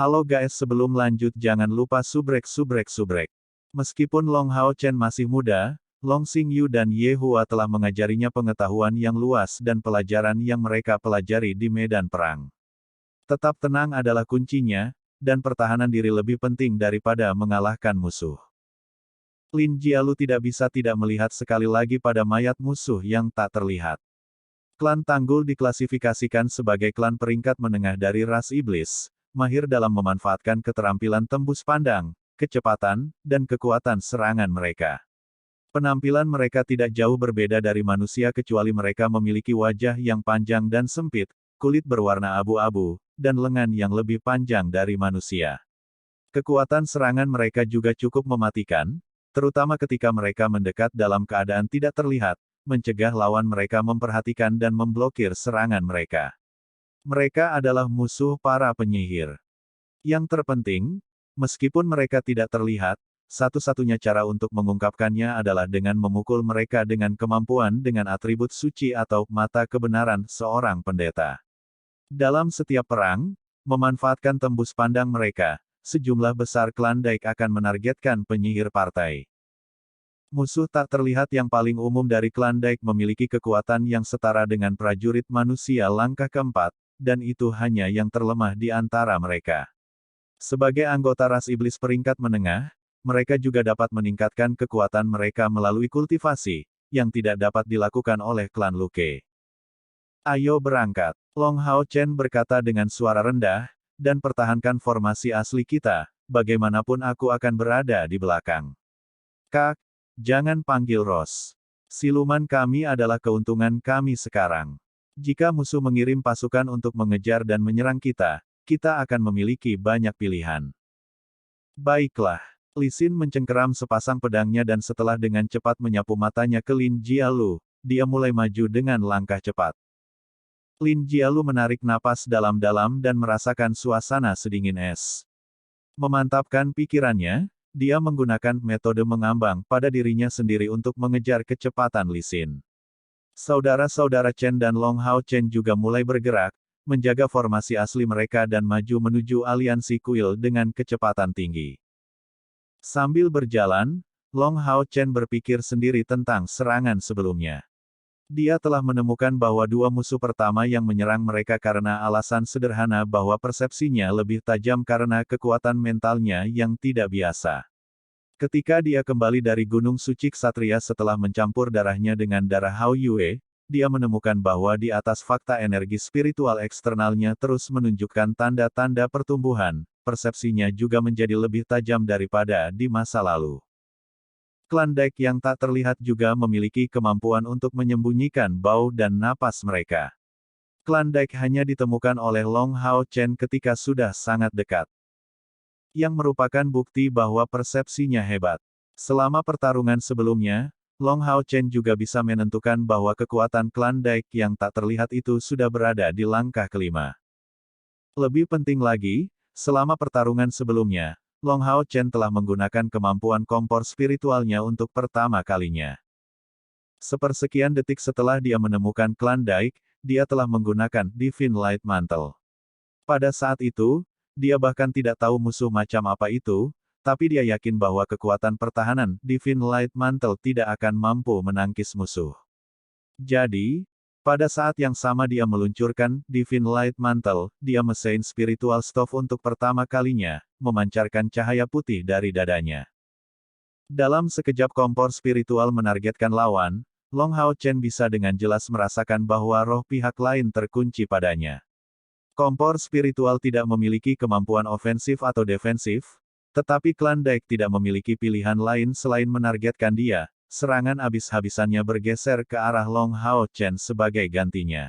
Halo guys, sebelum lanjut jangan lupa subrek. Meskipun Long Hao Chen masih muda, Long Xingyu dan Ye Hua telah mengajarinya pengetahuan yang luas dan pelajaran yang mereka pelajari di medan perang. Tetap tenang adalah kuncinya, dan pertahanan diri lebih penting daripada mengalahkan musuh. Lin Jialu tidak bisa tidak melihat sekali lagi pada mayat musuh yang tak terlihat. Klan Tanggul diklasifikasikan sebagai klan peringkat menengah dari ras iblis, mahir dalam memanfaatkan keterampilan tembus pandang, kecepatan, dan kekuatan serangan mereka. Penampilan mereka tidak jauh berbeda dari manusia kecuali mereka memiliki wajah yang panjang dan sempit, kulit berwarna abu-abu, dan lengan yang lebih panjang dari manusia. Kekuatan serangan mereka juga cukup mematikan, terutama ketika mereka mendekat dalam keadaan tidak terlihat, mencegah lawan mereka memperhatikan dan memblokir serangan mereka. Mereka adalah musuh para penyihir. Yang terpenting, meskipun mereka tidak terlihat, satu-satunya cara untuk mengungkapkannya adalah dengan memukul mereka dengan kemampuan dengan atribut suci atau mata kebenaran seorang pendeta. Dalam setiap perang, memanfaatkan tembus pandang mereka, sejumlah besar klan Daik akan menargetkan penyihir partai. Musuh tak terlihat yang paling umum dari klan Daik memiliki kekuatan yang setara dengan prajurit manusia langkah keempat, dan itu hanya yang terlemah di antara mereka. Sebagai anggota ras iblis peringkat menengah, mereka juga dapat meningkatkan kekuatan mereka melalui kultivasi, yang tidak dapat dilakukan oleh klan Luke. Ayo berangkat, Long Hao Chen berkata dengan suara rendah, dan pertahankan formasi asli kita, bagaimanapun aku akan berada di belakang. Kak, jangan panggil Ross. Siluman kami adalah keuntungan kami sekarang. Jika musuh mengirim pasukan untuk mengejar dan menyerang kita, kita akan memiliki banyak pilihan. Baiklah. Li Xin mencengkeram sepasang pedangnya dan setelah dengan cepat menyapu matanya ke Lin Jialu, dia mulai maju dengan langkah cepat. Lin Jialu menarik napas dalam-dalam dan merasakan suasana sedingin es. Memantapkan pikirannya, dia menggunakan metode mengambang pada dirinya sendiri untuk mengejar kecepatan Li Xin. Saudara-saudara Chen dan Long Hao Chen juga mulai bergerak, menjaga formasi asli mereka dan maju menuju aliansi kuil dengan kecepatan tinggi. Sambil berjalan, Long Hao Chen berpikir sendiri tentang serangan sebelumnya. Dia telah menemukan bahwa dua musuh pertama yang menyerang mereka karena alasan sederhana bahwa persepsinya lebih tajam karena kekuatan mentalnya yang tidak biasa. Ketika dia kembali dari Gunung Suci Ksatria setelah mencampur darahnya dengan darah Hao Yue, dia menemukan bahwa di atas fakta energi spiritual eksternalnya terus menunjukkan tanda-tanda pertumbuhan, persepsinya juga menjadi lebih tajam daripada di masa lalu. Klan Daik yang tak terlihat juga memiliki kemampuan untuk menyembunyikan bau dan napas mereka. Klan Daik hanya ditemukan oleh Long Hao Chen ketika sudah sangat dekat. Yang merupakan bukti bahwa persepsinya hebat. Selama pertarungan sebelumnya, Long Hao Chen juga bisa menentukan bahwa kekuatan klan Daik yang tak terlihat itu sudah berada di langkah kelima. Lebih penting lagi, selama pertarungan sebelumnya, Long Hao Chen telah menggunakan kemampuan kompor spiritualnya untuk pertama kalinya. Sepersekian detik setelah dia menemukan klan Daik, dia telah menggunakan Divine Light Mantle. Pada saat itu, dia bahkan tidak tahu musuh macam apa itu, tapi dia yakin bahwa kekuatan pertahanan Divine Light Mantle tidak akan mampu menangkis musuh. Jadi, pada saat yang sama dia meluncurkan Divine Light Mantle, dia mesin spiritual stove untuk pertama kalinya, memancarkan cahaya putih dari dadanya. Dalam sekejap kompor spiritual menargetkan lawan, Long Hao Chen bisa dengan jelas merasakan bahwa roh pihak lain terkunci padanya. Kompor spiritual tidak memiliki kemampuan ofensif atau defensif, tetapi klan Daik tidak memiliki pilihan lain selain menargetkan dia, serangan habis-habisannya bergeser ke arah Long Hao Chen sebagai gantinya.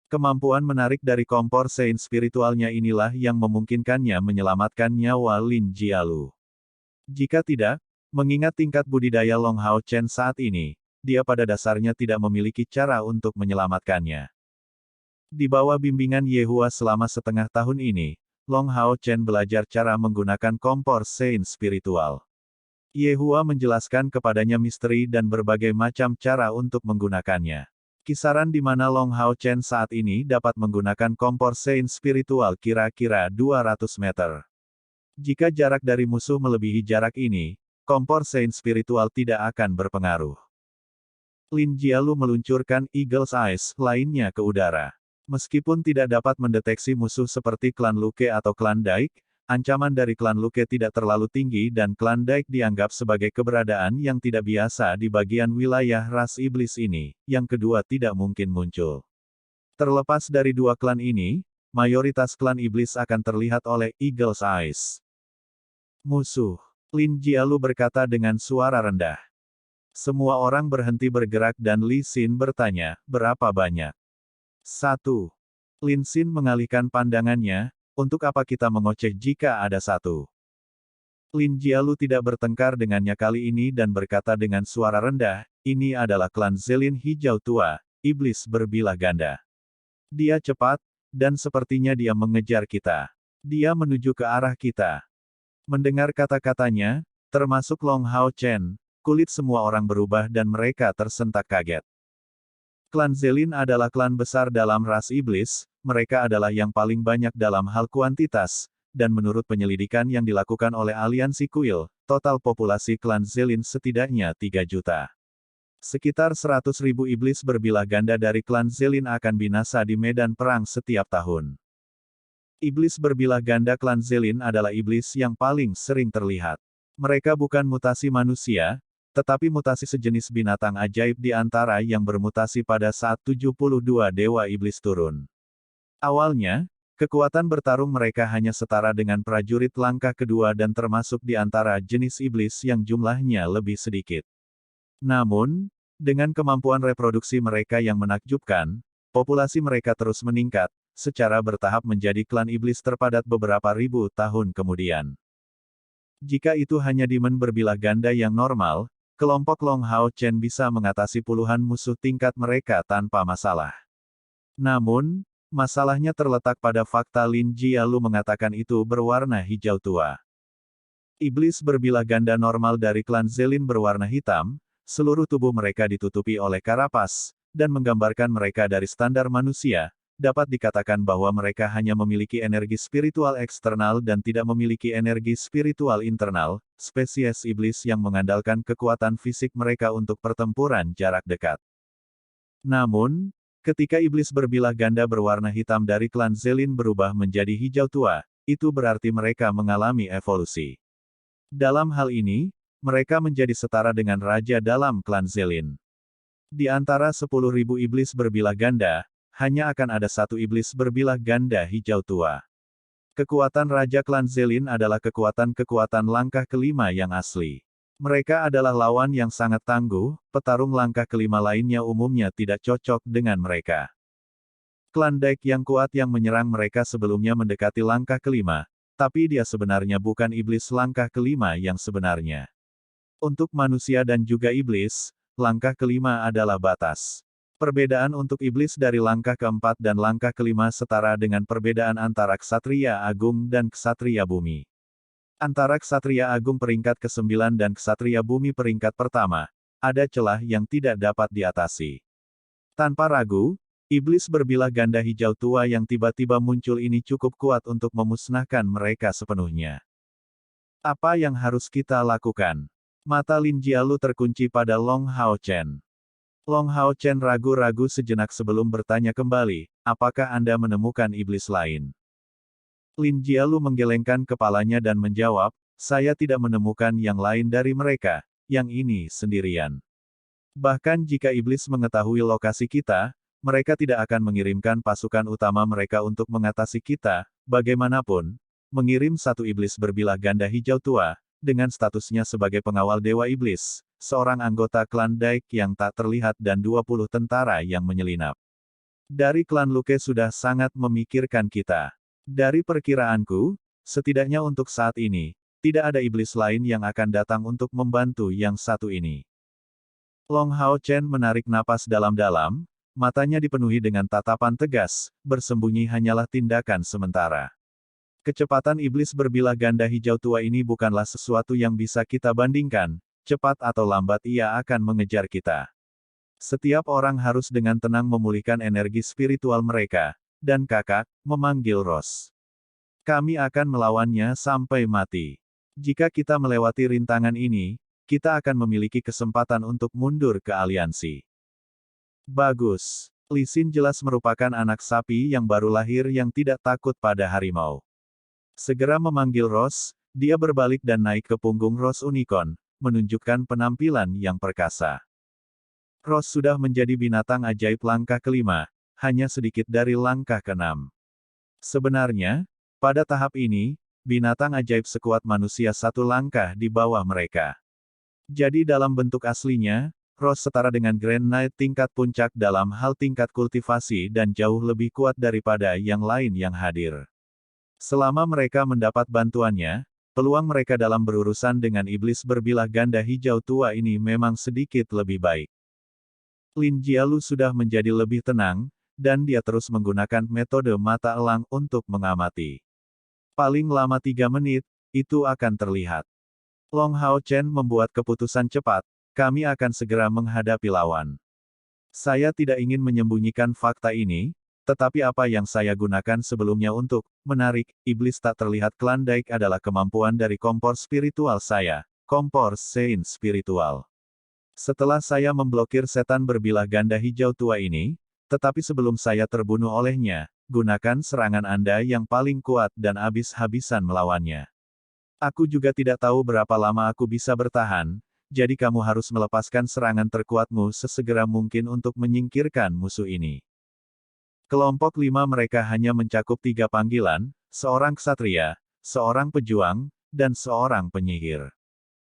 Kemampuan menarik dari kompor sein spiritualnya inilah yang memungkinkannya menyelamatkan nyawa Lin Jialu. Jika tidak, mengingat tingkat budidaya Long Hao Chen saat ini, dia pada dasarnya tidak memiliki cara untuk menyelamatkannya. Di bawah bimbingan Ye Hua selama setengah tahun ini, Long Hao Chen belajar cara menggunakan kompor sein spiritual. Ye Hua menjelaskan kepadanya misteri dan berbagai macam cara untuk menggunakannya. Kisaran di mana Long Hao Chen saat ini dapat menggunakan kompor sein spiritual kira-kira 200 meter. Jika jarak dari musuh melebihi jarak ini, kompor sein spiritual tidak akan berpengaruh. Lin Jialu meluncurkan Eagle's Eyes lainnya ke udara. Meskipun tidak dapat mendeteksi musuh seperti klan Luke atau klan Daik, ancaman dari klan Luke tidak terlalu tinggi dan klan Daik dianggap sebagai keberadaan yang tidak biasa di bagian wilayah ras iblis ini, yang kedua tidak mungkin muncul. Terlepas dari dua klan ini, mayoritas klan iblis akan terlihat oleh Eagle's Eyes. Musuh. Lin Jialu berkata dengan suara rendah. Semua orang berhenti bergerak dan Li Xin bertanya, berapa banyak? 1. Lin Xin mengalihkan pandangannya, untuk apa kita mengoceh jika ada 1? Lin Jialu tidak bertengkar dengannya kali ini dan berkata dengan suara rendah, ini adalah klan Zelin Hijau Tua, iblis berbilah ganda. Dia cepat, dan sepertinya dia mengejar kita. Dia menuju ke arah kita. Mendengar kata-katanya, termasuk Long Hao Chen, kulit semua orang berubah dan mereka tersentak kaget. Klan Zelin adalah klan besar dalam ras iblis, mereka adalah yang paling banyak dalam hal kuantitas, dan menurut penyelidikan yang dilakukan oleh Aliansi Kuil, total populasi klan Zelin setidaknya 3 juta. Sekitar 100.000 iblis berbilah ganda dari klan Zelin akan binasa di medan perang setiap tahun. Iblis berbilah ganda klan Zelin adalah iblis yang paling sering terlihat. Mereka bukan mutasi manusia, tetapi mutasi sejenis binatang ajaib di antara yang bermutasi pada saat 72 dewa iblis turun. Awalnya, kekuatan bertarung mereka hanya setara dengan prajurit langkah kedua dan termasuk di antara jenis iblis yang jumlahnya lebih sedikit. Namun, dengan kemampuan reproduksi mereka yang menakjubkan, populasi mereka terus meningkat, secara bertahap menjadi klan iblis terpadat beberapa ribu tahun kemudian. Jika itu hanya demon berbilah ganda yang normal, kelompok Long Hao Chen bisa mengatasi puluhan musuh tingkat mereka tanpa masalah. Namun, masalahnya terletak pada fakta Lin Jialu mengatakan itu berwarna hijau tua. Iblis berbilah ganda normal dari klan Zelin berwarna hitam, seluruh tubuh mereka ditutupi oleh karapas, dan menggambarkan mereka dari standar manusia, dapat dikatakan bahwa mereka hanya memiliki energi spiritual eksternal dan tidak memiliki energi spiritual internal, spesies iblis yang mengandalkan kekuatan fisik mereka untuk pertempuran jarak dekat. Namun, ketika iblis berbilah ganda berwarna hitam dari klan Zelin berubah menjadi hijau tua, itu berarti mereka mengalami evolusi. Dalam hal ini, mereka menjadi setara dengan raja dalam klan Zelin. Di antara 10.000 iblis berbilah ganda, hanya akan ada satu iblis berbilah ganda hijau tua. Kekuatan Raja Klan Zelin adalah kekuatan-kekuatan langkah kelima yang asli. Mereka adalah lawan yang sangat tangguh, petarung langkah kelima lainnya umumnya tidak cocok dengan mereka. Klan Daik yang kuat yang menyerang mereka sebelumnya mendekati langkah kelima, tapi dia sebenarnya bukan iblis langkah kelima yang sebenarnya. Untuk manusia dan juga iblis, langkah kelima adalah batas. Perbedaan untuk iblis dari langkah keempat dan langkah kelima setara dengan perbedaan antara Ksatria Agung dan Ksatria Bumi. Antara Ksatria Agung peringkat ke-9 dan Ksatria Bumi peringkat pertama, ada celah yang tidak dapat diatasi. Tanpa ragu, iblis berbilah ganda hijau tua yang tiba-tiba muncul ini cukup kuat untuk memusnahkan mereka sepenuhnya. Apa yang harus kita lakukan? Mata Lin Jialu terkunci pada Long Hao Chen. Long Hao Chen ragu-ragu sejenak sebelum bertanya kembali, apakah Anda menemukan iblis lain? Lin Jialu menggelengkan kepalanya dan menjawab, saya tidak menemukan yang lain dari mereka, yang ini sendirian. Bahkan jika iblis mengetahui lokasi kita, mereka tidak akan mengirimkan pasukan utama mereka untuk mengatasi kita, bagaimanapun, mengirim satu iblis berbilah ganda hijau tua, dengan statusnya sebagai pengawal Dewa Iblis, seorang anggota klan Daik yang tak terlihat dan 20 tentara yang menyelinap. Dari klan Luke sudah sangat memikirkan kita. Dari perkiraanku, setidaknya untuk saat ini, tidak ada iblis lain yang akan datang untuk membantu yang satu ini. Long Hao Chen menarik napas dalam-dalam, matanya dipenuhi dengan tatapan tegas, bersembunyi hanyalah tindakan sementara. Kecepatan iblis berbilah ganda hijau tua ini bukanlah sesuatu yang bisa kita bandingkan, cepat atau lambat ia akan mengejar kita. Setiap orang harus dengan tenang memulihkan energi spiritual mereka, dan kakak, memanggil Ross. Kami akan melawannya sampai mati. Jika kita melewati rintangan ini, kita akan memiliki kesempatan untuk mundur ke aliansi. Bagus. Lee Sin jelas merupakan anak sapi yang baru lahir yang tidak takut pada harimau. Segera memanggil Ross, dia berbalik dan naik ke punggung Ross Unicorn, menunjukkan penampilan yang perkasa. Ross sudah menjadi binatang ajaib langkah kelima, hanya sedikit dari langkah keenam. Sebenarnya, pada tahap ini, binatang ajaib sekuat manusia satu langkah di bawah mereka. Jadi dalam bentuk aslinya, Ross setara dengan Grand Knight tingkat puncak dalam hal tingkat kultivasi dan jauh lebih kuat daripada yang lain yang hadir. Selama mereka mendapat bantuannya, peluang mereka dalam berurusan dengan iblis berbilah ganda hijau tua ini memang sedikit lebih baik. Lin Jialu sudah menjadi lebih tenang, dan dia terus menggunakan metode mata elang untuk mengamati. Paling lama 3 menit, itu akan terlihat. Long Hao Chen membuat keputusan cepat, kami akan segera menghadapi lawan. Saya tidak ingin menyembunyikan fakta ini, tetapi apa yang saya gunakan sebelumnya untuk menarik iblis tak terlihat Klondike adalah kemampuan dari kompor spiritual saya, kompor Sein spiritual. Setelah saya memblokir setan berbilah ganda hijau tua ini, tetapi sebelum saya terbunuh olehnya, gunakan serangan Anda yang paling kuat dan habis-habisan melawannya. Aku juga tidak tahu berapa lama aku bisa bertahan, jadi kamu harus melepaskan serangan terkuatmu sesegera mungkin untuk menyingkirkan musuh ini. Kelompok 5 mereka hanya mencakup 3 panggilan, seorang ksatria, seorang pejuang, dan seorang penyihir.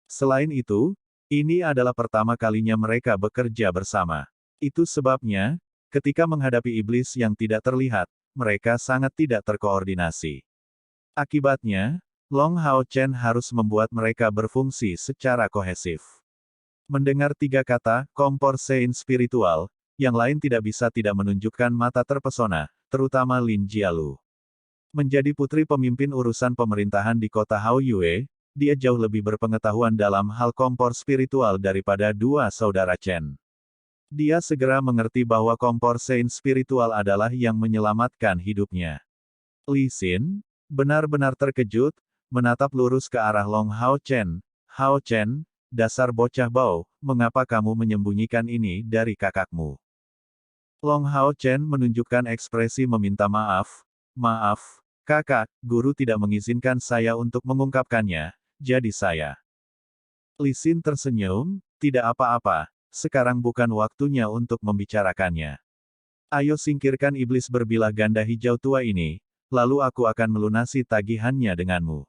Selain itu, ini adalah pertama kalinya mereka bekerja bersama. Itu sebabnya, ketika menghadapi iblis yang tidak terlihat, mereka sangat tidak terkoordinasi. Akibatnya, Long Hao Chen harus membuat mereka berfungsi secara kohesif. Mendengar 3 kata, kompor Sein spiritual, yang lain tidak bisa tidak menunjukkan mata terpesona, terutama Lin Jialu. Menjadi putri pemimpin urusan pemerintahan di kota Hao Yue, dia jauh lebih berpengetahuan dalam hal kompor spiritual daripada dua saudara Chen. Dia segera mengerti bahwa kompor Sein spiritual adalah yang menyelamatkan hidupnya. Lee Sin, benar-benar terkejut, menatap lurus ke arah Long Hao Chen. Hao Chen, dasar bocah bau, mengapa kamu menyembunyikan ini dari kakakmu? Long Hao Chen menunjukkan ekspresi meminta maaf. Maaf, kakak, guru tidak mengizinkan saya untuk mengungkapkannya. Jadi saya. Lee Sin tersenyum, tidak apa-apa, sekarang bukan waktunya untuk membicarakannya. Ayo singkirkan iblis berbilah ganda hijau tua ini, lalu aku akan melunasi tagihannya denganmu.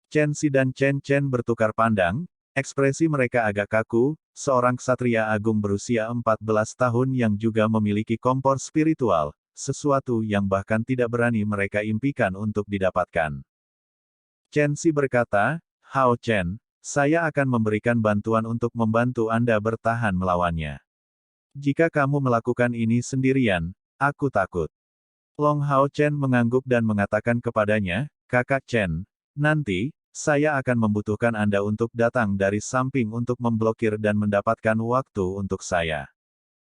Chen Si dan Chen Chen bertukar pandang, ekspresi mereka agak kaku, seorang ksatria agung berusia 14 tahun yang juga memiliki kompor spiritual, sesuatu yang bahkan tidak berani mereka impikan untuk didapatkan. Chen Si berkata, Hao Chen, saya akan memberikan bantuan untuk membantu Anda bertahan melawannya. Jika kamu melakukan ini sendirian, aku takut. Long Hao Chen mengangguk dan mengatakan kepadanya, Kakak Chen, nanti, saya akan membutuhkan Anda untuk datang dari samping untuk memblokir dan mendapatkan waktu untuk saya.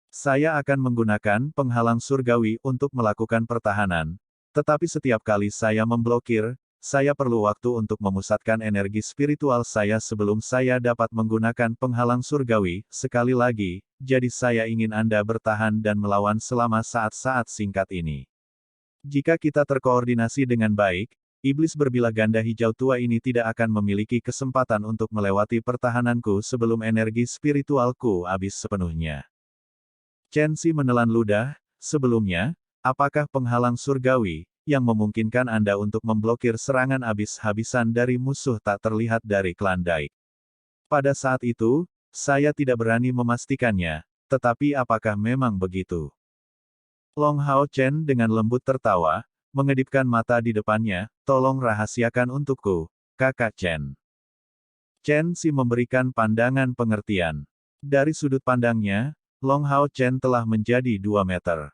Saya akan menggunakan penghalang surgawi untuk melakukan pertahanan, tetapi setiap kali saya memblokir, saya perlu waktu untuk memusatkan energi spiritual saya sebelum saya dapat menggunakan penghalang surgawi, sekali lagi, jadi saya ingin Anda bertahan dan melawan selama saat-saat singkat ini. Jika kita terkoordinasi dengan baik, iblis berbilah ganda hijau tua ini tidak akan memiliki kesempatan untuk melewati pertahananku sebelum energi spiritualku habis sepenuhnya. Chen Si menelan ludah, sebelumnya, apakah penghalang surgawi, yang memungkinkan Anda untuk memblokir serangan habis-habisan dari musuh tak terlihat dari Klondike? Pada saat itu, saya tidak berani memastikannya, tetapi apakah memang begitu? Long Hao Chen dengan lembut tertawa, mengedipkan mata di depannya, tolong rahasiakan untukku, kakak Chen. Chen Si memberikan pandangan pengertian. Dari sudut pandangnya, Long Hao Chen telah menjadi 2 meter.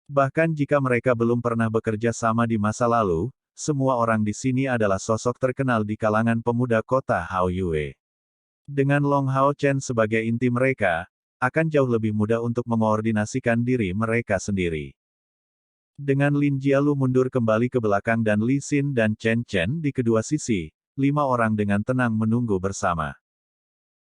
Bahkan jika mereka belum pernah bekerja sama di masa lalu, semua orang di sini adalah sosok terkenal di kalangan pemuda kota Hao Yue. Dengan Long Hao Chen sebagai inti mereka, akan jauh lebih mudah untuk mengoordinasikan diri mereka sendiri. Dengan Lin Jialu mundur kembali ke belakang dan Li Xin dan Chen Chen di kedua sisi, 5 orang dengan tenang menunggu bersama.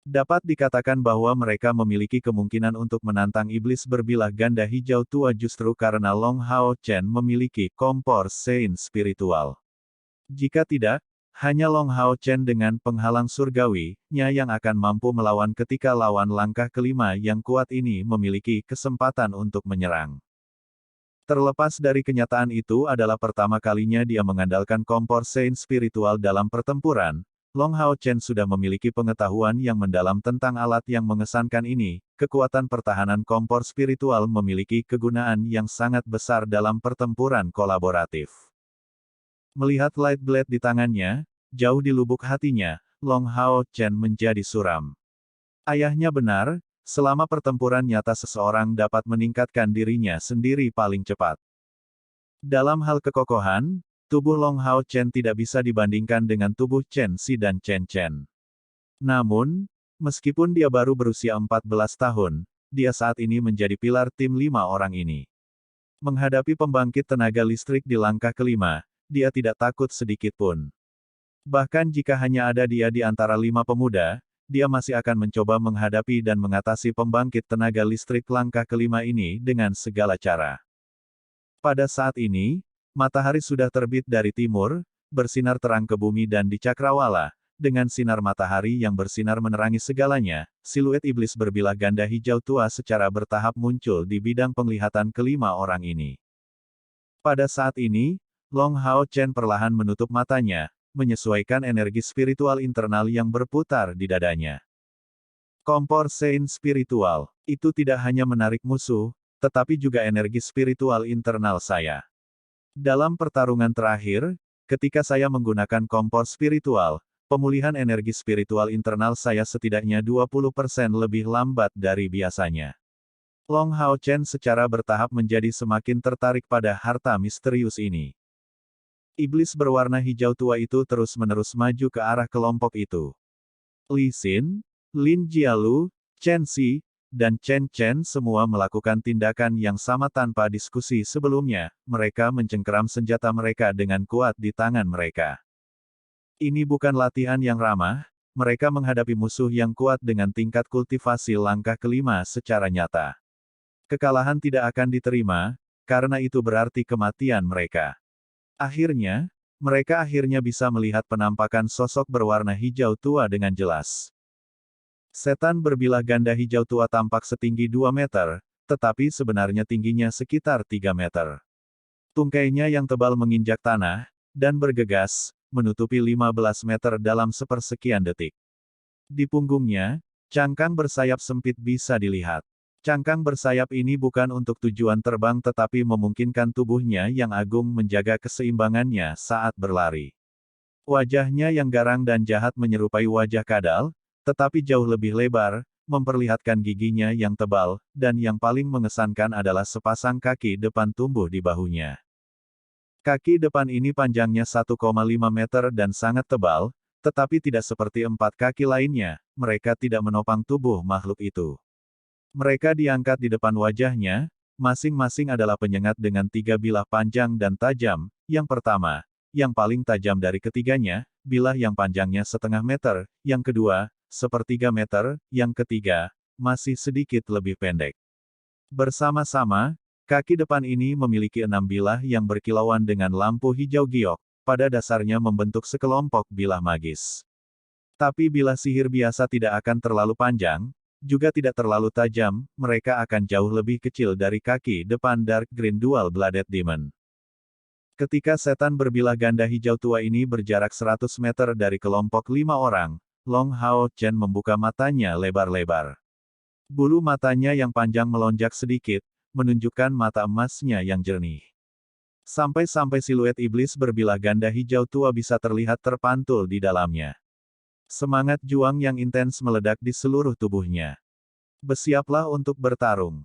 Dapat dikatakan bahwa mereka memiliki kemungkinan untuk menantang iblis berbilah ganda hijau tua justru karena Long Hao Chen memiliki kompor sein spiritual. Jika tidak, hanya Long Hao Chen dengan penghalang surgawi-nya yang akan mampu melawan ketika lawan langkah kelima yang kuat ini memiliki kesempatan untuk menyerang. Terlepas dari kenyataan itu adalah pertama kalinya dia mengandalkan kompor sein spiritual dalam pertempuran, Long Hao Chen sudah memiliki pengetahuan yang mendalam tentang alat yang mengesankan ini. Kekuatan pertahanan kompor spiritual memiliki kegunaan yang sangat besar dalam pertempuran kolaboratif. Melihat light blade di tangannya, jauh di lubuk hatinya, Long Hao Chen menjadi suram. Ayahnya benar, selama pertempuran nyata seseorang dapat meningkatkan dirinya sendiri paling cepat. Dalam hal kekokohan, tubuh Long Hao Chen tidak bisa dibandingkan dengan tubuh Chen Xi dan Chen Chen. Namun, meskipun dia baru berusia 14 tahun, dia saat ini menjadi pilar tim 5 orang ini. Menghadapi pembangkit tenaga listrik di langkah kelima, dia tidak takut sedikit pun. Bahkan jika hanya ada dia di antara 5 pemuda, dia masih akan mencoba menghadapi dan mengatasi pembangkit tenaga listrik langkah kelima ini dengan segala cara. Pada saat ini, matahari sudah terbit dari timur, bersinar terang ke bumi dan di cakrawala. Dengan sinar matahari yang bersinar menerangi segalanya, siluet iblis berbilah ganda hijau tua secara bertahap muncul di bidang penglihatan kelima orang ini. Pada saat ini, Long Hao Chen perlahan menutup matanya, menyesuaikan energi spiritual internal yang berputar di dadanya. Kompor sein spiritual, itu tidak hanya menarik musuh, tetapi juga energi spiritual internal saya. Dalam pertarungan terakhir, ketika saya menggunakan kompor spiritual, pemulihan energi spiritual internal saya setidaknya 20% lebih lambat dari biasanya. Long Hao Chen secara bertahap menjadi semakin tertarik pada harta misterius ini. Iblis berwarna hijau tua itu terus-menerus maju ke arah kelompok itu. Li Xin, Lin Jialu, Chen Xi, dan Chen Chen semua melakukan tindakan yang sama tanpa diskusi sebelumnya, mereka mencengkeram senjata mereka dengan kuat di tangan mereka. Ini bukan latihan yang ramah, mereka menghadapi musuh yang kuat dengan tingkat kultivasi langkah kelima secara nyata. Kekalahan tidak akan diterima, karena itu berarti kematian mereka. Akhirnya, mereka bisa melihat penampakan sosok berwarna hijau tua dengan jelas. Setan berbilah ganda hijau tua tampak setinggi 2 meter, tetapi sebenarnya tingginya sekitar 3 meter. Tungkainya yang tebal menginjak tanah, dan bergegas, menutupi 15 meter dalam sepersekian detik. Di punggungnya, cangkang bersayap sempit bisa dilihat. Cangkang bersayap ini bukan untuk tujuan terbang tetapi memungkinkan tubuhnya yang agung menjaga keseimbangannya saat berlari. Wajahnya yang garang dan jahat menyerupai wajah kadal, tetapi jauh lebih lebar, memperlihatkan giginya yang tebal, dan yang paling mengesankan adalah sepasang kaki depan tumbuh di bahunya. Kaki depan ini panjangnya 1,5 meter dan sangat tebal, tetapi tidak seperti 4 kaki lainnya, mereka tidak menopang tubuh makhluk itu. Mereka diangkat di depan wajahnya, masing-masing adalah penyengat dengan 3 bilah panjang dan tajam, yang pertama, yang paling tajam dari ketiganya, bilah yang panjangnya setengah meter, yang kedua, sepertiga meter, yang ketiga, masih sedikit lebih pendek. Bersama-sama, kaki depan ini memiliki 6 bilah yang berkilauan dengan lampu hijau giok, pada dasarnya membentuk sekelompok bilah magis. Tapi bilah sihir biasa tidak akan terlalu panjang, juga tidak terlalu tajam, mereka akan jauh lebih kecil dari kaki depan Dark Green Dual Blooded Demon. Ketika setan berbilah ganda hijau tua ini berjarak 100 meter dari kelompok 5 orang, Long Hao Chen membuka matanya lebar-lebar. Bulu matanya yang panjang melonjak sedikit, menunjukkan mata emasnya yang jernih. Sampai-sampai siluet iblis berbilah ganda hijau tua bisa terlihat terpantul di dalamnya. Semangat juang yang intens meledak di seluruh tubuhnya. Bersiaplah untuk bertarung.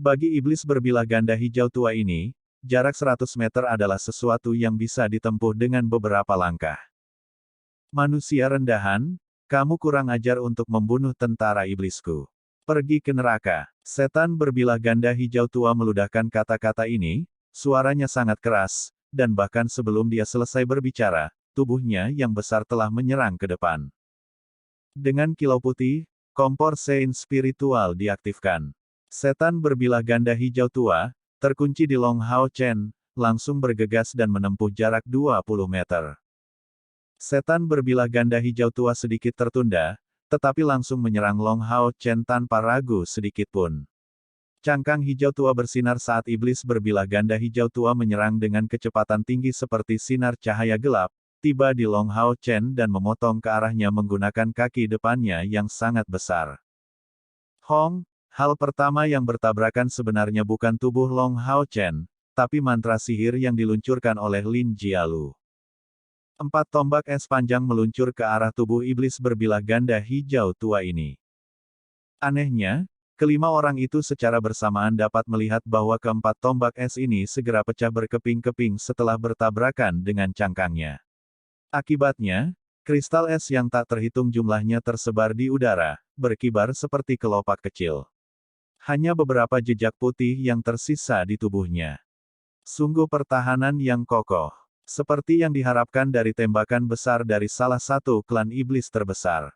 Bagi iblis berbilah ganda hijau tua ini, jarak 100 meter adalah sesuatu yang bisa ditempuh dengan beberapa langkah. Manusia rendahan, kamu kurang ajar untuk membunuh tentara iblisku. Pergi ke neraka. Setan berbilah ganda hijau tua meludahkan kata-kata ini, suaranya sangat keras, dan bahkan sebelum dia selesai berbicara, tubuhnya yang besar telah menyerang ke depan. Dengan kilau putih, kompor sein spiritual diaktifkan. Setan berbilah ganda hijau tua, terkunci di Long Hao Chen, langsung bergegas dan menempuh jarak 20 meter. Setan berbilah ganda hijau tua sedikit tertunda, tetapi langsung menyerang Long Hao Chen tanpa ragu sedikit pun. Cangkang hijau tua bersinar saat iblis berbilah ganda hijau tua menyerang dengan kecepatan tinggi seperti sinar cahaya gelap, tiba di Long Hao Chen dan memotong ke arahnya menggunakan kaki depannya yang sangat besar. Hong, hal pertama yang bertabrakan sebenarnya bukan tubuh Long Hao Chen, tapi mantra sihir yang diluncurkan oleh Lin Jialu. 4 tombak es panjang meluncur ke arah tubuh iblis berbilah ganda hijau tua ini. Anehnya, kelima orang itu secara bersamaan dapat melihat bahwa keempat tombak es ini segera pecah berkeping-keping setelah bertabrakan dengan cangkangnya. Akibatnya, kristal es yang tak terhitung jumlahnya tersebar di udara, berkibar seperti kelopak kecil. Hanya beberapa jejak putih yang tersisa di tubuhnya. Sungguh pertahanan yang kokoh. Seperti yang diharapkan dari tembakan besar dari salah satu klan iblis terbesar.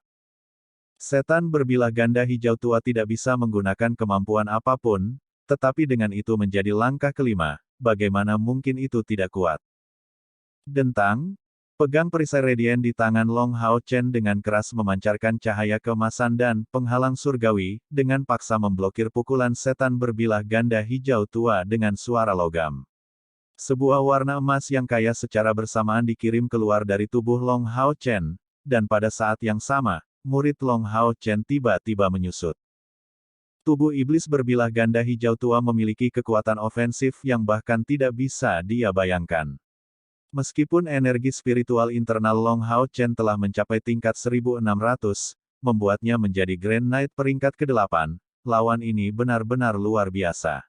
Setan berbilah ganda hijau tua tidak bisa menggunakan kemampuan apapun, tetapi dengan itu menjadi langkah kelima, bagaimana mungkin itu tidak kuat. Dentang, pegang perisai radian di tangan Long Hao Chen dengan keras memancarkan cahaya keemasan dan penghalang surgawi, dengan paksa memblokir pukulan setan berbilah ganda hijau tua dengan suara logam. Sebuah warna emas yang kaya secara bersamaan dikirim keluar dari tubuh Long Hao Chen, dan pada saat yang sama, murid Long Hao Chen tiba-tiba menyusut. Tubuh iblis berbilah ganda hijau tua memiliki kekuatan ofensif yang bahkan tidak bisa dia bayangkan. Meskipun energi spiritual internal Long Hao Chen telah mencapai tingkat 1600, membuatnya menjadi Grand Knight peringkat ke-8, lawan ini benar-benar luar biasa.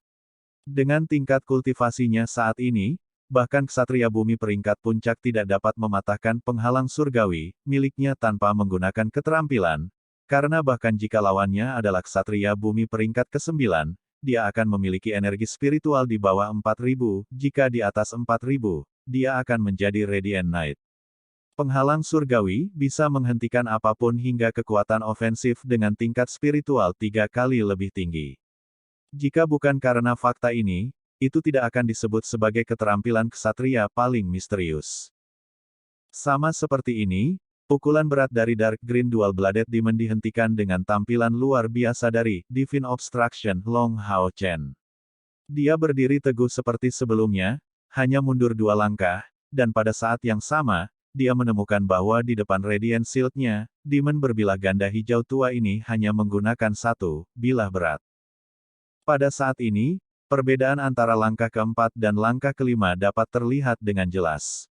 Dengan tingkat kultivasinya saat ini, bahkan ksatria bumi peringkat puncak tidak dapat mematahkan penghalang surgawi, miliknya tanpa menggunakan keterampilan, karena bahkan jika lawannya adalah ksatria bumi peringkat ke-9, dia akan memiliki energi spiritual di bawah 4000, jika di atas 4000, dia akan menjadi Radiant Knight. Penghalang surgawi bisa menghentikan apapun hingga kekuatan ofensif dengan tingkat spiritual 3 kali lebih tinggi. Jika bukan karena fakta ini, itu tidak akan disebut sebagai keterampilan ksatria paling misterius. Sama seperti ini, pukulan berat dari Dark Green Dual Bladed Demon dihentikan dengan tampilan luar biasa dari Divine Obstruction Long Hao Chen. Dia berdiri teguh seperti sebelumnya, hanya mundur 2 langkah, dan pada saat yang sama, dia menemukan bahwa di depan Radiant Shield-nya, Demon berbilah ganda hijau tua ini hanya menggunakan 1 bilah berat. Pada saat ini, perbedaan antara langkah keempat dan langkah kelima dapat terlihat dengan jelas.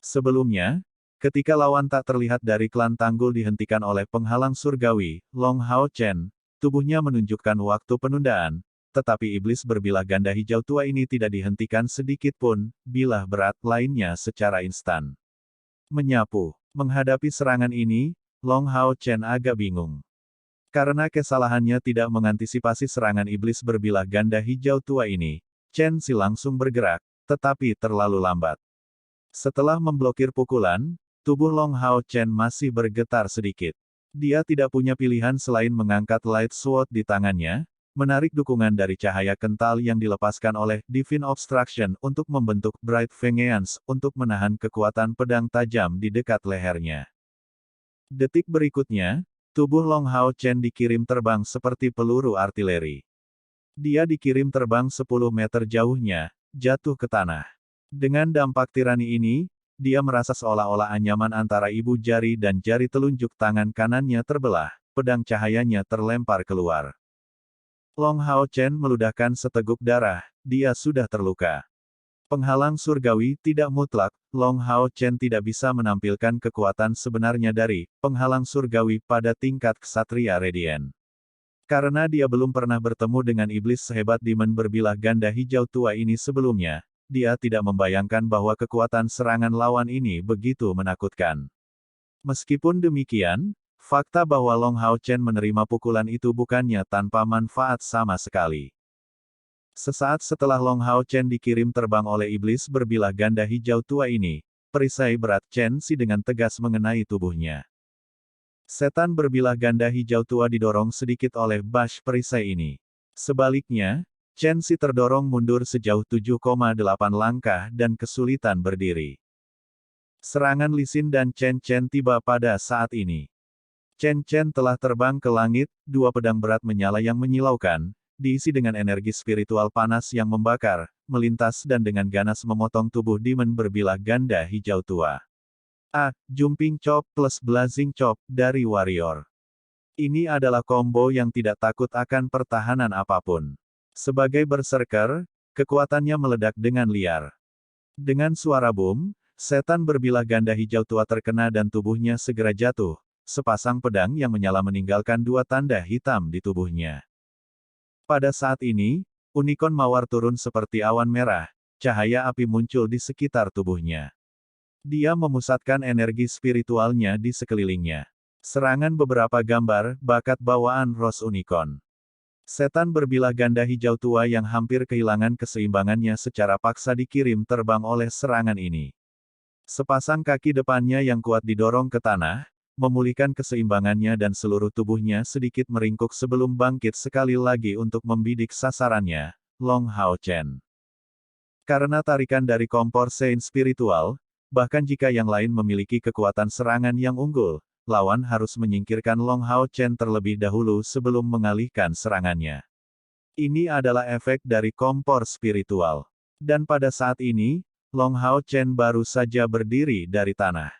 Sebelumnya, ketika lawan tak terlihat dari klan Tanggul dihentikan oleh penghalang surgawi, Long Hao Chen, tubuhnya menunjukkan waktu penundaan, tetapi iblis berbilah ganda hijau tua ini tidak dihentikan sedikit pun, bilah berat lainnya secara instan. Menyapu. Menghadapi serangan ini, Long Hao Chen agak bingung. Karena kesalahannya tidak mengantisipasi serangan iblis berbilah ganda hijau tua ini, Chen Xi langsung bergerak, tetapi terlalu lambat. Setelah memblokir pukulan, tubuh Long Hao Chen masih bergetar sedikit. Dia tidak punya pilihan selain mengangkat Light Sword di tangannya, menarik dukungan dari cahaya kental yang dilepaskan oleh Divine Obstruction untuk membentuk Bright Vengeance untuk menahan kekuatan pedang tajam di dekat lehernya. Detik berikutnya, tubuh Long Hao Chen dikirim terbang seperti peluru artileri. Dia dikirim terbang 10 meter jauhnya, jatuh ke tanah. Dengan dampak tirani ini, dia merasa seolah-olah anyaman antara ibu jari dan jari telunjuk tangan kanannya terbelah, pedang cahayanya terlempar keluar. Long Hao Chen meludahkan seteguk darah, dia sudah terluka. Penghalang surgawi tidak mutlak, Long Hao Chen tidak bisa menampilkan kekuatan sebenarnya dari penghalang surgawi pada tingkat ksatria radiant. Karena dia belum pernah bertemu dengan iblis sehebat Demon berbilah ganda hijau tua ini sebelumnya, dia tidak membayangkan bahwa kekuatan serangan lawan ini begitu menakutkan. Meskipun demikian, Fakta bahwa Long Hao Chen menerima pukulan itu bukannya tanpa manfaat sama sekali. Sesaat setelah Long Hao Chen dikirim terbang oleh iblis berbilah ganda hijau tua ini, perisai berat Chen Si dengan tegas mengenai tubuhnya. Setan berbilah ganda hijau tua didorong sedikit oleh bash perisai ini. Sebaliknya, Chen Si terdorong mundur sejauh 7,8 langkah dan kesulitan berdiri. Serangan Li Xin dan Chen Chen tiba pada saat ini. Chen Chen telah terbang ke langit, dua pedang berat menyala yang menyilaukan, diisi dengan energi spiritual panas yang membakar, melintas dan dengan ganas memotong tubuh demon berbilah ganda hijau tua. Jumping Chop plus Blazing Chop dari Warrior. Ini adalah combo yang tidak takut akan pertahanan apapun. Sebagai berserker, kekuatannya meledak dengan liar. Dengan suara boom, setan berbilah ganda hijau tua terkena dan tubuhnya segera jatuh. Sepasang pedang yang menyala meninggalkan dua tanda hitam di tubuhnya. Pada saat ini, unicorn mawar turun seperti awan merah, cahaya api muncul di sekitar tubuhnya. Dia memusatkan energi spiritualnya di sekelilingnya. Serangan beberapa gambar, bakat bawaan Rose Unicorn. Setan berbilah ganda hijau tua yang hampir kehilangan keseimbangannya secara paksa dikirim terbang oleh serangan ini. Sepasang kaki depannya yang kuat didorong ke tanah, memulihkan keseimbangannya dan seluruh tubuhnya sedikit meringkuk sebelum bangkit sekali lagi untuk membidik sasarannya, Long Hao Chen. Karena tarikan dari kompor Sein spiritual, bahkan jika yang lain memiliki kekuatan serangan yang unggul, lawan harus menyingkirkan Long Hao Chen terlebih dahulu sebelum mengalihkan serangannya. Ini adalah efek dari kompor spiritual. Dan pada saat ini, Long Hao Chen baru saja berdiri dari tanah.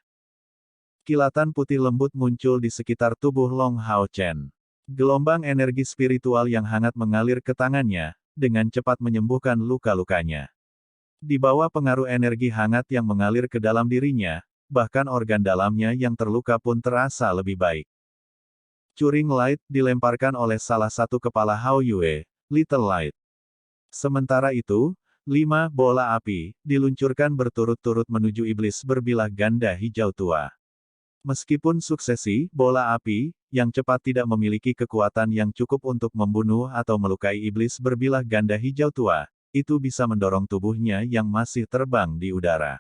Kilatan putih lembut muncul di sekitar tubuh Long Hao Chen. Gelombang energi spiritual yang hangat mengalir ke tangannya, dengan cepat menyembuhkan luka-lukanya. Di bawah pengaruh energi hangat yang mengalir ke dalam dirinya, bahkan organ dalamnya yang terluka pun terasa lebih baik. Curing Light dilemparkan oleh salah satu kepala Hao Yue, Little Light. Sementara itu, 5 bola api diluncurkan berturut-turut menuju iblis berbilah ganda hijau tua. Meskipun suksesi, bola api, yang cepat tidak memiliki kekuatan yang cukup untuk membunuh atau melukai iblis berbilah ganda hijau tua, itu bisa mendorong tubuhnya yang masih terbang di udara.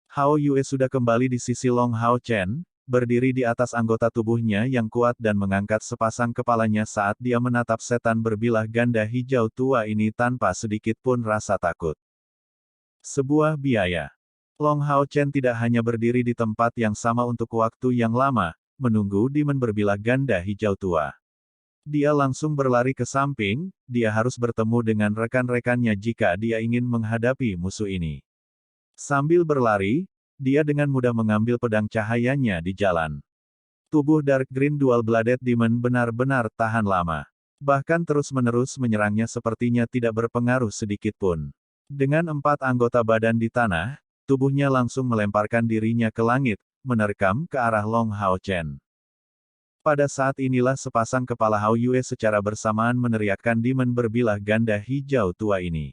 Hao Yue sudah kembali di sisi Long Hao Chen, berdiri di atas anggota tubuhnya yang kuat dan mengangkat sepasang kepalanya saat dia menatap setan berbilah ganda hijau tua ini tanpa sedikit pun rasa takut. Sebuah biaya. Long Hao Chen tidak hanya berdiri di tempat yang sama untuk waktu yang lama, menunggu demon berbilah ganda hijau tua. Dia langsung berlari ke samping, dia harus bertemu dengan rekan-rekannya jika dia ingin menghadapi musuh ini. Sambil berlari, dia dengan mudah mengambil pedang cahayanya di jalan. Tubuh Dark Green Dual-Bladed Demon benar-benar tahan lama. Bahkan terus-menerus menyerangnya sepertinya tidak berpengaruh sedikit pun. Dengan 4 anggota badan di tanah, tubuhnya langsung melemparkan dirinya ke langit, menerkam ke arah Long Hao Chen. Pada saat inilah sepasang kepala Hao Yue secara bersamaan meneriakkan demon berbilah ganda hijau tua ini.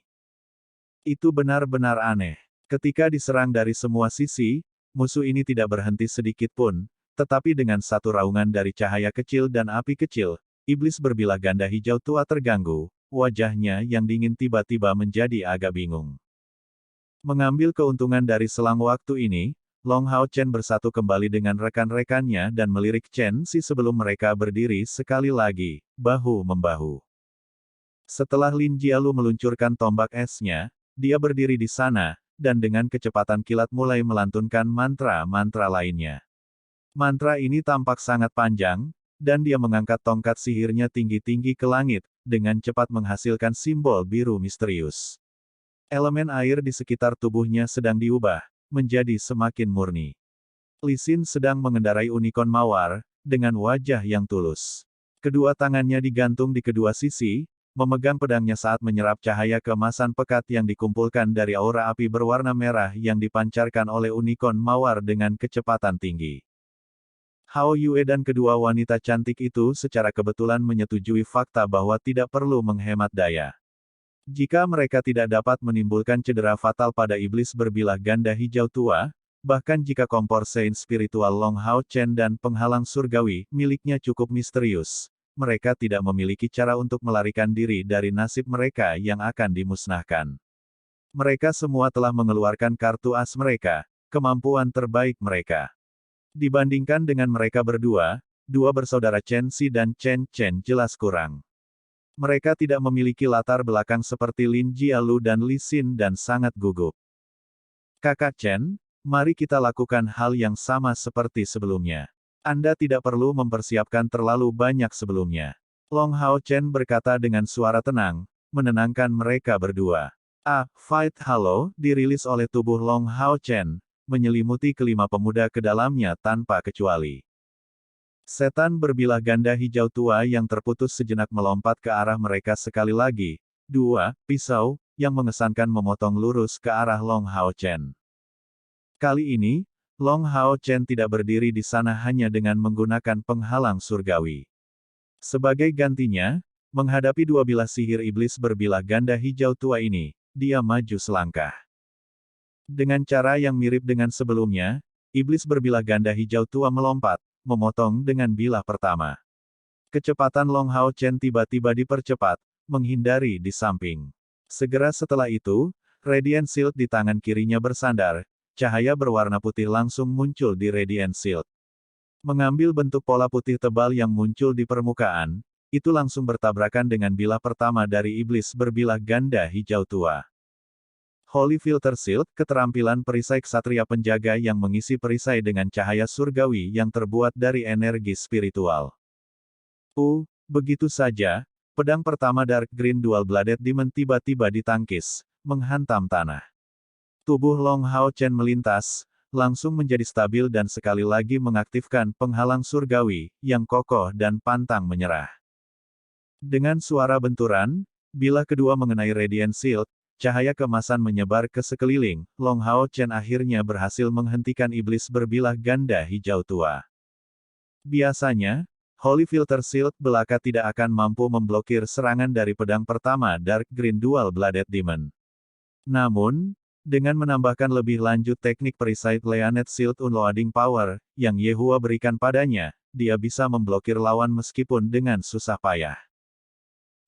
Itu benar-benar aneh. Ketika diserang dari semua sisi, musuh ini tidak berhenti sedikit pun, tetapi dengan satu raungan dari cahaya kecil dan api kecil, iblis berbilah ganda hijau tua terganggu, wajahnya yang dingin tiba-tiba menjadi agak bingung. Mengambil keuntungan dari selang waktu ini, Long Hao Chen bersatu kembali dengan rekan-rekannya dan melirik Chen Si sebelum mereka berdiri sekali lagi, bahu-membahu. Setelah Lin Jialu meluncurkan tombak esnya, dia berdiri di sana, dan dengan kecepatan kilat mulai melantunkan mantra-mantra lainnya. Mantra ini tampak sangat panjang, dan dia mengangkat tongkat sihirnya tinggi-tinggi ke langit, dengan cepat menghasilkan simbol biru misterius. Elemen air di sekitar tubuhnya sedang diubah menjadi semakin murni. Li Xin sedang mengendarai unicorn mawar, dengan wajah yang tulus. Kedua tangannya digantung di kedua sisi, memegang pedangnya saat menyerap cahaya keemasan pekat yang dikumpulkan dari aura api berwarna merah yang dipancarkan oleh unicorn mawar dengan kecepatan tinggi. Hao Yue dan kedua wanita cantik itu secara kebetulan menyetujui fakta bahwa tidak perlu menghemat daya. Jika mereka tidak dapat menimbulkan cedera fatal pada iblis berbilah ganda hijau tua, Bahkan jika kompor Saint spiritual Long Hao Chen dan penghalang surgawi miliknya cukup misterius, mereka tidak memiliki cara untuk melarikan diri dari nasib mereka yang akan dimusnahkan. Mereka semua telah mengeluarkan kartu as mereka, kemampuan terbaik mereka. Dibandingkan dengan mereka berdua, dua bersaudara Chen Xi dan Chen Chen jelas kurang. Mereka tidak memiliki latar belakang seperti Lin Jialu dan Li Xin dan sangat gugup. Kakak Chen, mari kita lakukan hal yang sama seperti sebelumnya. Anda tidak perlu mempersiapkan terlalu banyak sebelumnya. Long Hao Chen berkata dengan suara tenang, menenangkan mereka berdua. Fight Halo, dirilis oleh tubuh Long Hao Chen, menyelimuti kelima pemuda ke dalamnya tanpa kecuali. Setan berbilah ganda hijau tua yang terputus sejenak melompat ke arah mereka sekali lagi. Dua pisau, yang mengesankan memotong lurus ke arah Long Hao Chen. Kali ini, Long Hao Chen tidak berdiri di sana hanya dengan menggunakan penghalang surgawi. Sebagai gantinya, menghadapi dua bilah sihir iblis berbilah ganda hijau tua ini, dia maju selangkah. Dengan cara yang mirip dengan sebelumnya, iblis berbilah ganda hijau tua melompat, memotong dengan bilah pertama. Kecepatan Long Hao Chen tiba-tiba dipercepat, menghindari di samping. Segera setelah itu, Radiant Shield di tangan kirinya bersandar, cahaya berwarna putih langsung muncul di Radiant Shield. Mengambil bentuk pola putih tebal yang muncul di permukaan, itu langsung bertabrakan dengan bilah pertama dari iblis berbilah ganda hijau tua. Holy Filter Shield, keterampilan perisai ksatria penjaga yang mengisi perisai dengan cahaya surgawi yang terbuat dari energi spiritual. Begitu saja, pedang pertama Dark Green Dual Bladed Demon tiba-tiba ditangkis, menghantam tanah. Tubuh Long Hao Chen melintas, langsung menjadi stabil dan sekali lagi mengaktifkan penghalang surgawi, yang kokoh dan pantang menyerah. Dengan suara benturan, bila kedua mengenai Radiant Shield, cahaya keemasan menyebar ke sekeliling, Long Hao Chen akhirnya berhasil menghentikan iblis berbilah ganda hijau tua. Biasanya, Holy Filter Shield belaka tidak akan mampu memblokir serangan dari pedang pertama Dark Green Dual Bladed Demon. Namun, dengan menambahkan lebih lanjut teknik perisai Leanet Shield Unloading Power, yang Yehua berikan padanya, dia bisa memblokir lawan meskipun dengan susah payah.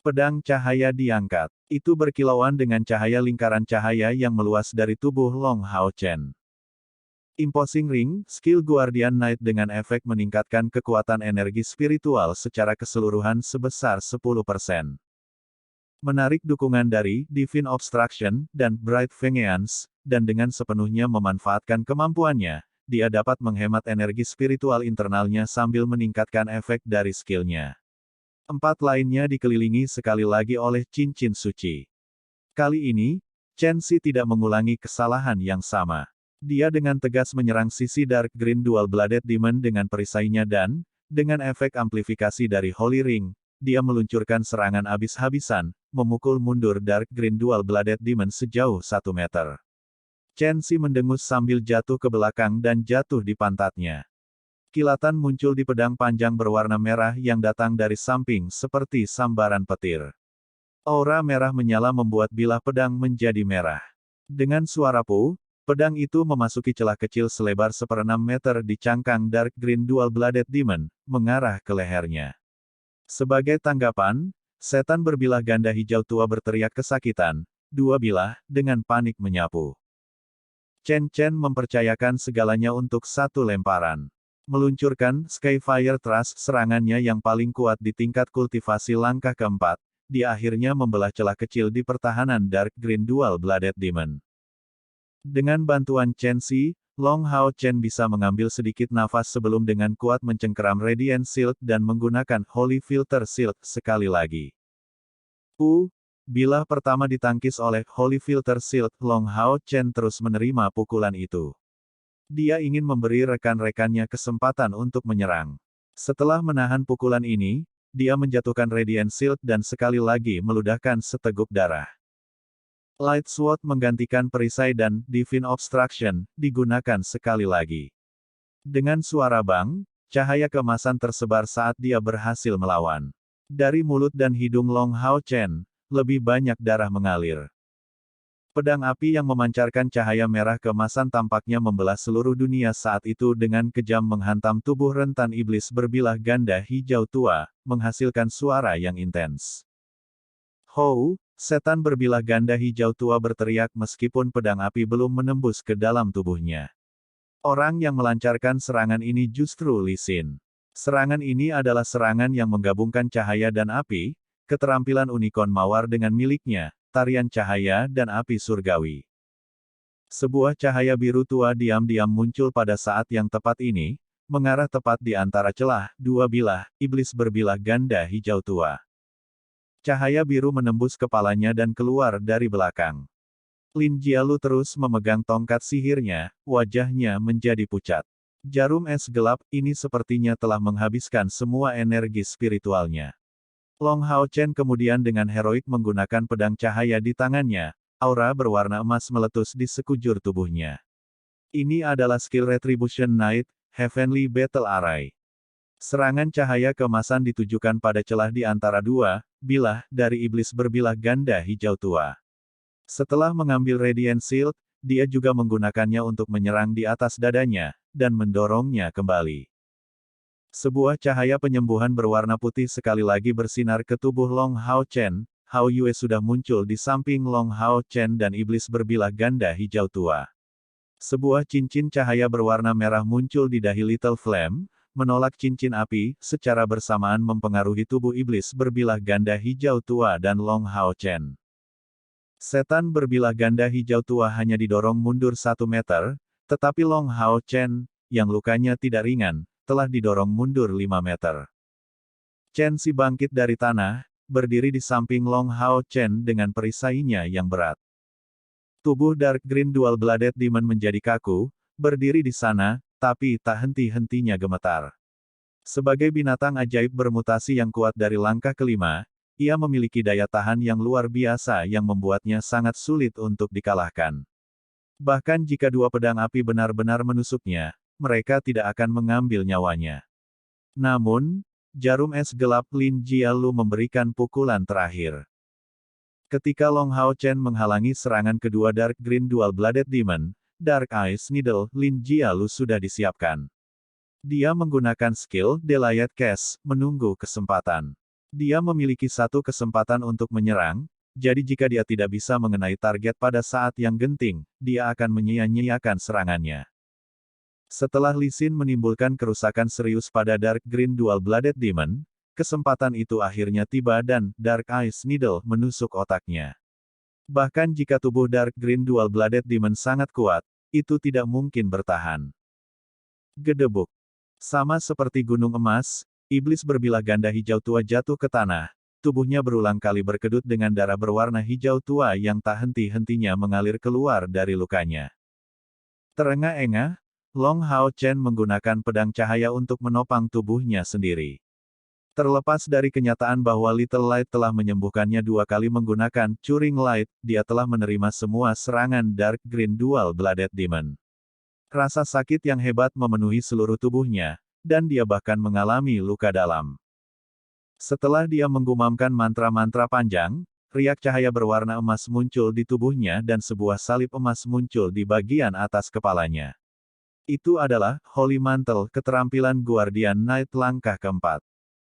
Pedang cahaya diangkat. Itu berkilauan dengan cahaya lingkaran cahaya yang meluas dari tubuh Long Hao Chen. Imposing Ring, skill Guardian Knight dengan efek meningkatkan kekuatan energi spiritual secara keseluruhan sebesar 10%. Menarik dukungan dari Divine Obstruction dan Bright Vengeance, dan dengan sepenuhnya memanfaatkan kemampuannya, dia dapat menghemat energi spiritual internalnya sambil meningkatkan efek dari skillnya. Empat lainnya dikelilingi sekali lagi oleh cincin suci. Kali ini, Chen Xi tidak mengulangi kesalahan yang sama. Dia dengan tegas menyerang sisi Dark Green Dual Bladed Demon dengan perisainya dan, dengan efek amplifikasi dari Holy Ring, dia meluncurkan serangan habis-habisan, memukul mundur Dark Green Dual Bladed Demon sejauh 1 meter. Chen Xi mendengus sambil jatuh ke belakang dan jatuh di pantatnya. Kilatan muncul di pedang panjang berwarna merah yang datang dari samping seperti sambaran petir. Aura merah menyala membuat bilah pedang menjadi merah. Dengan suara pedang itu memasuki celah kecil selebar 1/6 meter di cangkang Dark Green Dual Bladed Demon, mengarah ke lehernya. Sebagai tanggapan, setan berbilah ganda hijau tua berteriak kesakitan, dua bilah, dengan panik menyapu. Chen Chen mempercayakan segalanya untuk satu lemparan. Meluncurkan Skyfire Thrust serangannya yang paling kuat di tingkat kultivasi langkah keempat, dia akhirnya membelah celah kecil di pertahanan Dark Green Dual Bladed Demon. Dengan bantuan Chen Xi, Long Hao Chen bisa mengambil sedikit nafas sebelum dengan kuat mencengkeram Radiant Shield dan menggunakan Holy Filter Shield sekali lagi. Bilah pertama ditangkis oleh Holy Filter Shield, Long Hao Chen terus menerima pukulan itu. Dia ingin memberi rekan-rekannya kesempatan untuk menyerang. Setelah menahan pukulan ini, dia menjatuhkan Radiant Shield dan sekali lagi meludahkan seteguk darah. Light Sword menggantikan perisai dan Divine Obstruction digunakan sekali lagi. Dengan suara bang, cahaya keemasan tersebar saat dia berhasil melawan. Dari mulut dan hidung Long Hao Chen, lebih banyak darah mengalir. Pedang api yang memancarkan cahaya merah keemasan tampaknya membelah seluruh dunia saat itu dengan kejam menghantam tubuh rentan iblis berbilah ganda hijau tua, menghasilkan suara yang intens. Hou, setan berbilah ganda hijau tua berteriak meskipun pedang api belum menembus ke dalam tubuhnya. Orang yang melancarkan serangan ini justru Li Xin. Serangan ini adalah serangan yang menggabungkan cahaya dan api, keterampilan unicorn mawar dengan miliknya, tarian cahaya dan api surgawi. Sebuah cahaya biru tua diam-diam muncul pada saat yang tepat ini, mengarah tepat di antara celah dua bilah iblis berbilah ganda hijau tua. Cahaya biru menembus kepalanya dan keluar dari belakang. Lin Jialu terus memegang tongkat sihirnya, wajahnya menjadi pucat. Jarum es gelap ini sepertinya telah menghabiskan semua energi spiritualnya. Long Hao Chen kemudian dengan heroik menggunakan pedang cahaya di tangannya, aura berwarna emas meletus di sekujur tubuhnya. Ini adalah skill Retribution Knight, Heavenly Battle Array. Serangan cahaya keemasan ditujukan pada celah di antara dua bilah dari iblis berbilah ganda hijau tua. Setelah mengambil Radiant Shield, dia juga menggunakannya untuk menyerang di atas dadanya, dan mendorongnya kembali. Sebuah cahaya penyembuhan berwarna putih sekali lagi bersinar ke tubuh Long Hao Chen. Hao Yue sudah muncul di samping Long Hao Chen dan iblis berbilah ganda hijau tua. Sebuah cincin cahaya berwarna merah muncul di dahi Little Flame, menolak cincin api, secara bersamaan mempengaruhi tubuh iblis berbilah ganda hijau tua dan Long Hao Chen. Setan berbilah ganda hijau tua hanya didorong mundur 1 meter, tetapi Long Hao Chen, yang lukanya tidak ringan, telah didorong mundur 5 meter. Chen Si bangkit dari tanah, berdiri di samping Long Hao Chen dengan perisainya yang berat. Tubuh Dark Green Dual Blooded Demon menjadi kaku, berdiri di sana, tapi tak henti-hentinya gemetar. Sebagai binatang ajaib bermutasi yang kuat dari langkah kelima, ia memiliki daya tahan yang luar biasa yang membuatnya sangat sulit untuk dikalahkan. Bahkan jika dua pedang api benar-benar menusuknya, mereka tidak akan mengambil nyawanya. Namun, jarum es gelap Lin Jialu memberikan pukulan terakhir. Ketika Long Hao Chen menghalangi serangan kedua Dark Green Dual Blooded Demon, Dark Ice Needle Lin Jialu sudah disiapkan. Dia menggunakan skill Delayed Cast, menunggu kesempatan. Dia memiliki satu kesempatan untuk menyerang, jadi jika dia tidak bisa mengenai target pada saat yang genting, dia akan menyia-nyiakan serangannya. Setelah Li Xin menimbulkan kerusakan serius pada Dark Green Dual Blooded Demon, kesempatan itu akhirnya tiba dan Dark Ice Needle menusuk otaknya. Bahkan jika tubuh Dark Green Dual Blooded Demon sangat kuat, itu tidak mungkin bertahan. Gedebuk. Sama seperti gunung emas, iblis berbilah ganda hijau tua jatuh ke tanah, tubuhnya berulang kali berkedut dengan darah berwarna hijau tua yang tak henti-hentinya mengalir keluar dari lukanya. Terengah-engah, Long Hao Chen menggunakan pedang cahaya untuk menopang tubuhnya sendiri. Terlepas dari kenyataan bahwa Little Light telah menyembuhkannya 2 kali menggunakan Curing Light, dia telah menerima semua serangan Dark Green Dual Blooded Demon. Rasa sakit yang hebat memenuhi seluruh tubuhnya, dan dia bahkan mengalami luka dalam. Setelah dia menggumamkan mantra-mantra panjang, riak cahaya berwarna emas muncul di tubuhnya dan sebuah salib emas muncul di bagian atas kepalanya. Itu adalah Holy Mantle, keterampilan Guardian Knight langkah keempat.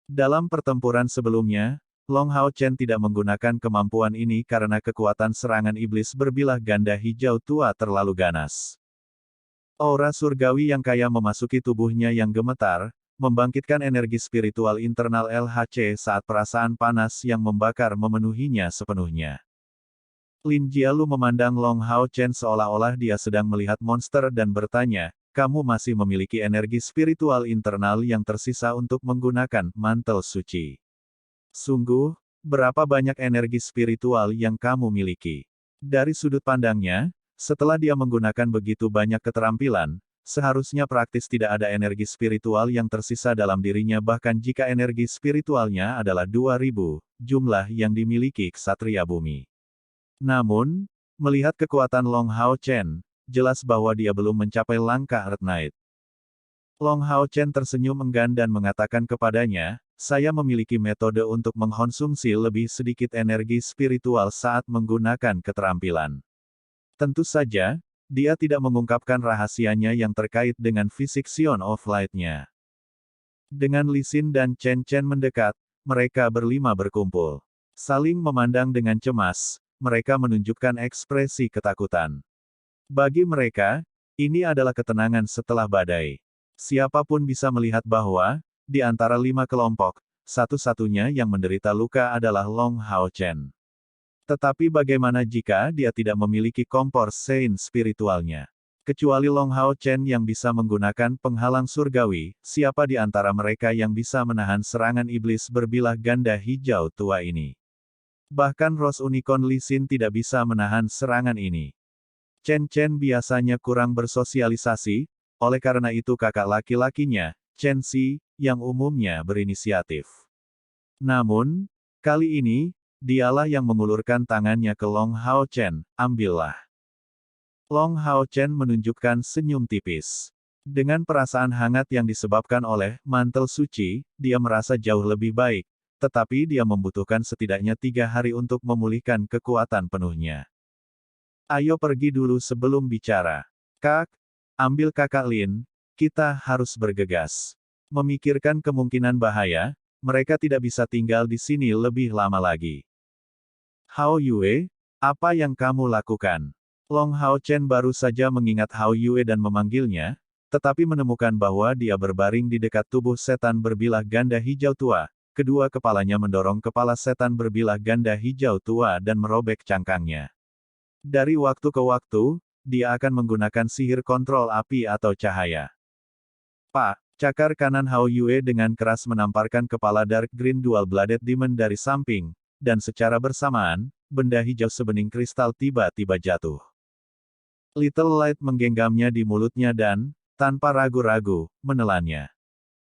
Dalam pertempuran sebelumnya, Long Hao Chen tidak menggunakan kemampuan ini karena kekuatan serangan iblis berbilah ganda hijau tua terlalu ganas. Aura surgawi yang kaya memasuki tubuhnya yang gemetar, membangkitkan energi spiritual internal LHC saat perasaan panas yang membakar memenuhinya sepenuhnya. Lin Jialu memandang Long Hao Chen seolah-olah dia sedang melihat monster dan bertanya, kamu masih memiliki energi spiritual internal yang tersisa untuk menggunakan mantel suci. Sungguh, berapa banyak energi spiritual yang kamu miliki? Dari sudut pandangnya, setelah dia menggunakan begitu banyak keterampilan, seharusnya praktis tidak ada energi spiritual yang tersisa dalam dirinya bahkan jika energi spiritualnya adalah 2000, jumlah yang dimiliki Ksatria Bumi. Namun, melihat kekuatan Long Hao Chen, jelas bahwa dia belum mencapai langkah Earth Knight. Long Hao Chen tersenyum enggan dan mengatakan kepadanya, saya memiliki metode untuk mengkonsumsi lebih sedikit energi spiritual saat menggunakan keterampilan. Tentu saja, dia tidak mengungkapkan rahasianya yang terkait dengan fisik Sion of Light-nya. Dengan Lee Sin dan Chen Chen mendekat, mereka berlima berkumpul. Saling memandang dengan cemas, mereka menunjukkan ekspresi ketakutan. Bagi mereka, ini adalah ketenangan setelah badai. Siapapun bisa melihat bahwa, di antara 5 kelompok, satu-satunya yang menderita luka adalah Long Hao Chen. Tetapi bagaimana jika dia tidak memiliki kompor Sein spiritualnya? Kecuali Long Hao Chen yang bisa menggunakan penghalang surgawi, siapa di antara mereka yang bisa menahan serangan iblis berbilah ganda hijau tua ini? Bahkan Rose Unicorn Lee Sin tidak bisa menahan serangan ini. Chen Chen biasanya kurang bersosialisasi, oleh karena itu kakak laki-lakinya, Chen Xi, yang umumnya berinisiatif. Namun, kali ini, dialah yang mengulurkan tangannya ke Long Hao Chen, ambillah. Long Hao Chen menunjukkan senyum tipis. Dengan perasaan hangat yang disebabkan oleh mantel suci, dia merasa jauh lebih baik, tetapi dia membutuhkan setidaknya 3 hari untuk memulihkan kekuatan penuhnya. Ayo pergi dulu sebelum bicara. Kak, ambil kakak Lin, kita harus bergegas. Memikirkan kemungkinan bahaya, mereka tidak bisa tinggal di sini lebih lama lagi. Hao Yue, apa yang kamu lakukan? Long Hao Chen baru saja mengingat Hao Yue dan memanggilnya, tetapi menemukan bahwa dia berbaring di dekat tubuh setan berbilah ganda hijau tua. Kedua kepalanya mendorong kepala setan berbilah ganda hijau tua dan merobek cangkangnya. Dari waktu ke waktu, dia akan menggunakan sihir kontrol api atau cahaya. Pak, cakar kanan Hao Yue dengan keras menamparkan kepala Dark Green Dual Bladed Demon dari samping, dan secara bersamaan, benda hijau sebening kristal tiba-tiba jatuh. Little Light menggenggamnya di mulutnya dan, tanpa ragu-ragu, menelannya.